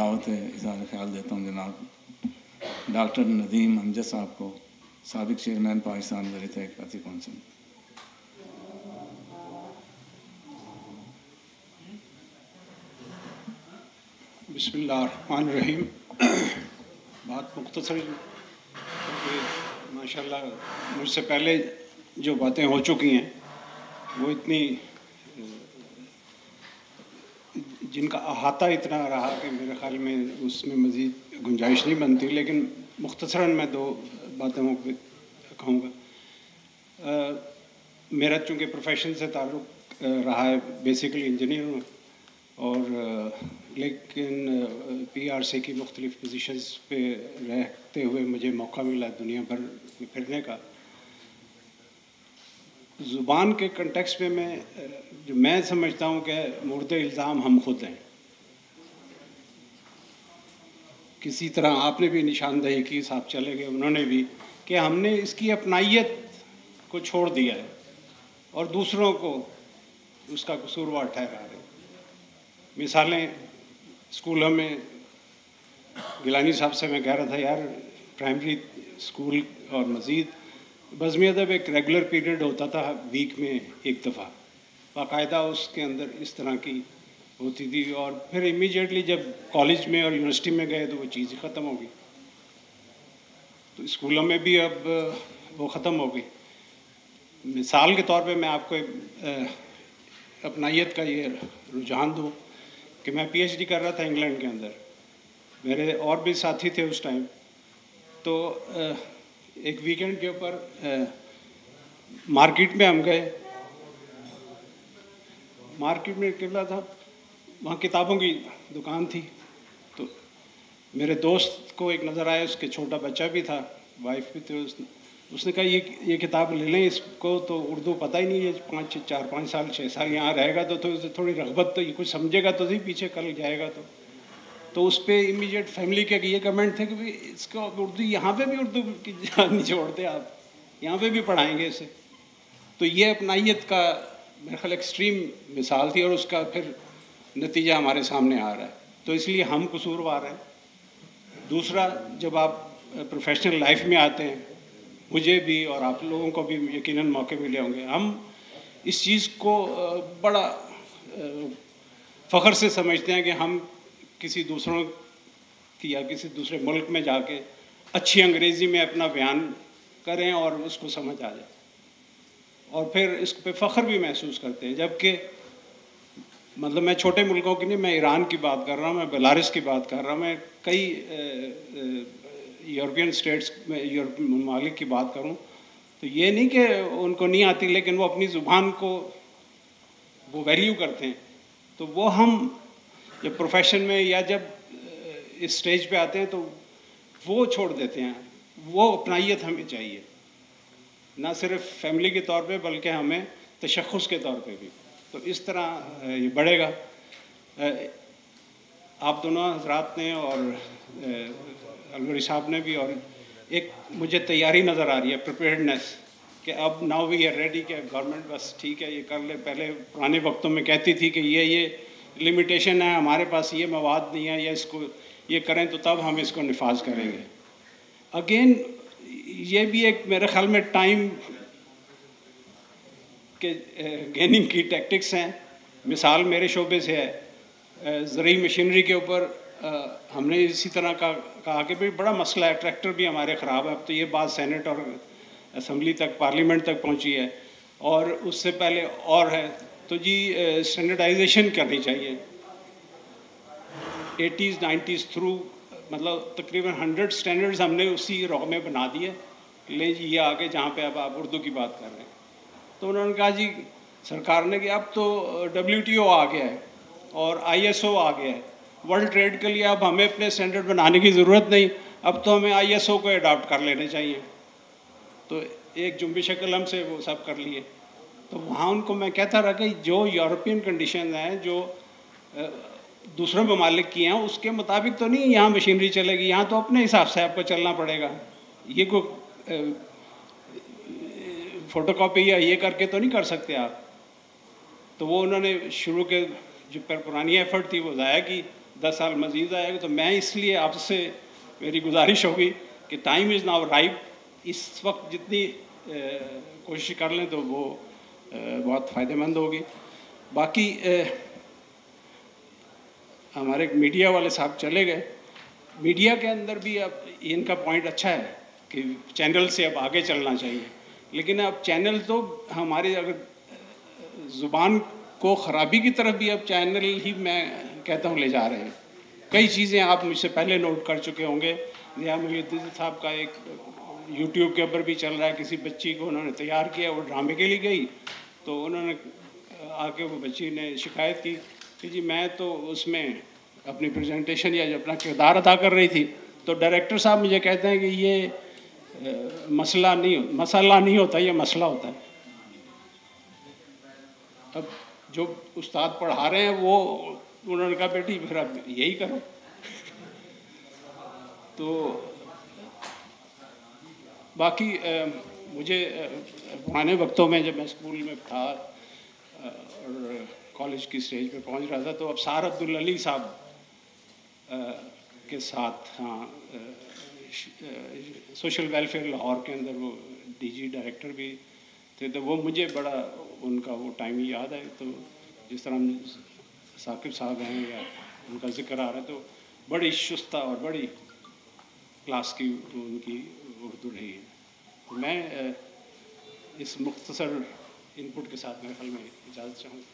दावत इज़हार ख्याल देता हूँ जनाब डॉक्टर नदीम अमजद साहब को, साबिक चेयरमैन पाकिस्तान ज़राअत तहक़ीक़ाती कौंसिल। बिस्मिल्लाहिर्रहमानिर्रहीम। बात मुख्तसर, क्योंकि माशाल्लाह मुझसे पहले जो बातें हो चुकी हैं वो इतनी जिनका अहाता इतना रहा कि मेरे ख़्याल में उसमें मज़ीद गुंजाइश नहीं बनती, लेकिन मुख्तसरन मैं दो बातों को कहूँगा। मेरा चूँकि प्रोफेशन से ताल्लुक़ रहा है बेसिकली इंजीनियर हूँ, और लेकिन पीआरसी की मुख्तलिफ़ पोजीशंस पे रहते हुए मुझे मौका मिला दुनिया भर में फिरने का। ज़ुबान के कंटेक्स्ट में मैं समझता हूँ कि मुर्द इल्ज़ाम हम खुद हैं। किसी तरह आपने भी निशानदेही की, साहब चले गए, उन्होंने भी, कि हमने इसकी अपनाइयत को छोड़ दिया है और दूसरों को उसका कसूरवार ठहरा रहे। मिसालें स्कूलों में, गिलानी साहब से मैं कह रहा था यार, प्राइमरी स्कूल और मज़ीद बज़्म अदब एक रेगुलर पीरियड होता था वीक में एक दफ़ा, बाकायदा उसके अंदर इस तरह की होती थी, और फिर इमीडिएटली जब कॉलेज में और यूनिवर्सिटी में गए तो वो चीज़ ख़त्म हो गई। तो स्कूलों में भी अब वो ख़त्म हो गई। मिसाल के तौर पे मैं आपको अपनाइयत का ये रुझान दूँ कि मैं पीएचडी कर रहा था इंग्लैंड के अंदर, मेरे और भी साथी थे उस टाइम। तो एक वीकेंड के ऊपर मार्केट में हम गए। मार्केट में किबला था, वहाँ किताबों की दुकान थी। तो मेरे दोस्त को एक नज़र आया, उसके छोटा बच्चा भी था, वाइफ भी थी। उसने कहा ये किताब ले लें, इसको तो उर्दू पता ही नहीं है, 4-5 साल 6 साल यहाँ रहेगा तो थोड़ी रग़बत तो, ये कुछ समझेगा तो सही, पीछे कल जाएगा तो उस पर इमीडिएट फैमिली के ये कमेंट थे कि भाई इसको उर्दू, यहाँ पे भी उर्दू की जान नहीं छोड़ते आप, यहाँ पे भी पढ़ाएंगे इसे। तो ये अपनाइयत का मेरे ख्याल एक्सट्रीम मिसाल थी, और उसका फिर नतीजा हमारे सामने आ रहा है। तो इसलिए हम कसूरवार हैं। दूसरा, जब आप प्रोफेशनल लाइफ में आते हैं, मुझे भी और आप लोगों को भी यकीनन मौके मिले होंगे, हम इस चीज़ को बड़ा फ़ख्र से समझते हैं कि हम किसी दूसरों की या किसी दूसरे मुल्क में जाके अच्छी अंग्रेज़ी में अपना बयान करें और उसको समझ आ जाए, और फिर इस पे फ़ख्र भी महसूस करते हैं। जबकि मतलब मैं छोटे मुल्कों की नहीं, मैं ईरान की बात कर रहा हूँ, मैं बेलारूस की बात कर रहा हूँ, मैं कई यूरोपियन स्टेट्स में, यूरोपियन ममालिक की बात करूँ तो ये नहीं कि उनको नहीं आती, लेकिन वो अपनी ज़ुबान को वो वैल्यू करते हैं। तो वो हम जब प्रोफेशन में या जब इस स्टेज पे आते हैं तो वो छोड़ देते हैं। वो अपनाइयत हमें चाहिए, ना सिर्फ फैमिली के तौर पे बल्कि हमें तशख़्ख़ुस के तौर पे भी। तो इस तरह ये बढ़ेगा। आप दोनों हज़रात ने और अलवरी साहब ने भी, और एक मुझे तैयारी नज़र आ रही है, प्रिपेयर्डनेस, कि अब नाउ वी आर रेडी, कि गवर्नमेंट बस ठीक है ये कर ले। पहले पुराने वक्तों में कहती थी कि ये लिमिटेशन है, हमारे पास ये मवाद नहीं है, या इसको ये करें तो तब हम इसको निफाज करेंगे। अगेन ये भी एक मेरे ख़्याल में टाइम के गेनिंग की टैक्टिक्स हैं। मिसाल मेरे शोबे से है, ज़रूरी मशीनरी के ऊपर हमने इसी तरह का कहा कि भाई बड़ा मसला है, ट्रैक्टर भी हमारे ख़राब है। अब तो ये बात सेनेट और असम्बली तक, पार्लियामेंट तक पहुंची है, और उससे पहले और है। तो जी स्टैंडर्डाइजेशन करनी चाहिए 80s 90s थ्रू, मतलब तकरीबन 100 स्टैंडर्ड्स हमने उसी रॉ में बना दिए। ले जी ये आगे जहाँ पे अब आप उर्दू की बात कर रहे हैं। तो उन्होंने कहा जी सरकार ने कि अब तो WTO आ गया है और ISO आ गया है, वर्ल्ड ट्रेड के लिए अब हमें अपने स्टैंडर्ड बनाने की ज़रूरत नहीं, अब तो हमें ISO को अडॉप्ट कर लेने चाहिए। तो एक जुम्बिश कलम से वो सब कर लिए। तो वहाँ उनको मैं कहता रहा कि जो यूरोपियन कंडीशन हैं, जो दूसरों ममालिक की हैं, उसके मुताबिक तो नहीं यहाँ मशीनरी चलेगी, यहाँ तो अपने हिसाब से आपको चलना पड़ेगा। ये कोई फ़ोटो कॉपी या ये करके तो नहीं कर सकते आप। तो वो उन्होंने शुरू के जो पुरानी एफ़र्ट थी वो ज़ाया की, 10 साल मज़ीद आएगा। तो मैं इसलिए आपसे मेरी गुजारिश होगी कि टाइम इज़ नाउ राइट, इस वक्त जितनी कोशिश कर लें तो वो बहुत फ़ायदेमंद होगी। बाकी हमारे मीडिया वाले साहब चले गए, मीडिया के अंदर भी अब इनका पॉइंट अच्छा है कि चैनल से अब आगे चलना चाहिए, लेकिन अब चैनल तो हमारे अगर ज़ुबान को ख़राबी की तरफ भी अब चैनल ही मैं कहता हूँ ले जा रहे हैं। कई चीज़ें आप मुझसे पहले नोट कर चुके होंगे। ज़िया मोहिउद्दीन साहब का एक यूट्यूब के ऊपर भी चल रहा है, किसी बच्ची को उन्होंने तैयार किया, वो ड्रामे के लिए गई तो उन्होंने आके वो बच्ची ने शिकायत की कि जी मैं तो उसमें अपनी प्रेजेंटेशन या अपना किरदार अदा कर रही थी, तो डायरेक्टर साहब मुझे कहते हैं कि ये मसला नहीं होता, ये मसला होता है। अब जो उस्ताद पढ़ा रहे हैं वो उन्होंने कहा बेटी फिर अब यही करो। तो बाकी मुझे पुराने वक्तों में जब मैं स्कूल में था और कॉलेज की स्टेज पे पहुंच रहा था, तो अबसार अब्दुल अली साहब के साथ, हाँ, सोशल वेलफेयर लाहौर के अंदर वो डीजी डायरेक्टर भी थे, तो वो मुझे बड़ा उनका वो टाइम याद है। तो जिस तरह साकिब साहब हैं या उनका जिक्र आ रहा है, तो बड़ी शुस्ता और बड़ी क्लास की उनकी उर्दू रही है। तो मैं इस मुख्तसर इनपुट के साथ मेरे ख्याल में इजाज़त चाहूँगा।